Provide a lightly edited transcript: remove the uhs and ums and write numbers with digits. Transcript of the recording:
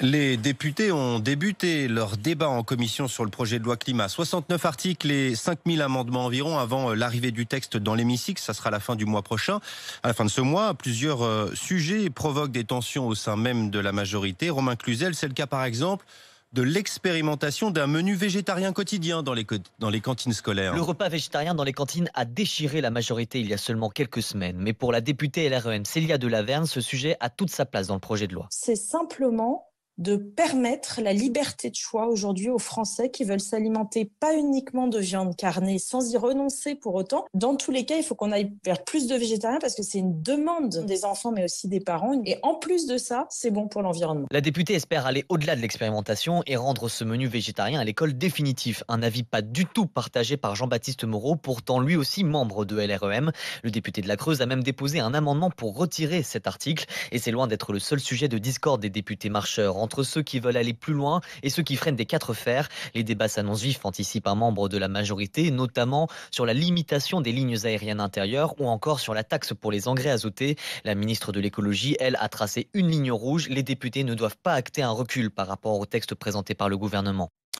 Les députés ont débuté leur débat en commission sur le projet de loi climat. 69 articles et 5000 amendements environ avant l'arrivée du texte dans l'hémicycle. Ça sera à la fin du mois prochain. À la fin de ce mois, plusieurs sujets provoquent des tensions au sein même de la majorité. Romain Cluzel, c'est le cas par exemple de l'expérimentation d'un menu végétarien quotidien dans les cantines scolaires. Le repas végétarien dans les cantines a déchiré la majorité il y a seulement quelques semaines. Mais pour la députée LREM Célia Delaverne, ce sujet a toute sa place dans le projet de loi. C'est simplement de permettre la liberté de choix aujourd'hui aux Français qui veulent s'alimenter pas uniquement de viande carnée, sans y renoncer pour autant. Dans tous les cas, il faut qu'on aille vers plus de végétariens parce que c'est une demande des enfants mais aussi des parents. Et en plus de ça, c'est bon pour l'environnement. La députée espère aller au-delà de l'expérimentation et rendre ce menu végétarien à l'école définitif. Un avis pas du tout partagé par Jean-Baptiste Moreau, pourtant lui aussi membre de LREM. Le député de la Creuse a même déposé un amendement pour retirer cet article. Et c'est loin d'être le seul sujet de discorde des députés marcheurs, entre ceux qui veulent aller plus loin et ceux qui freinent des quatre fers. Les débats s'annoncent vifs, anticipe un membre de la majorité, notamment sur la limitation des lignes aériennes intérieures ou encore sur la taxe pour les engrais azotés. La ministre de l'écologie, elle, a tracé une ligne rouge. Les députés ne doivent pas acter un recul par rapport au texte présenté par le gouvernement.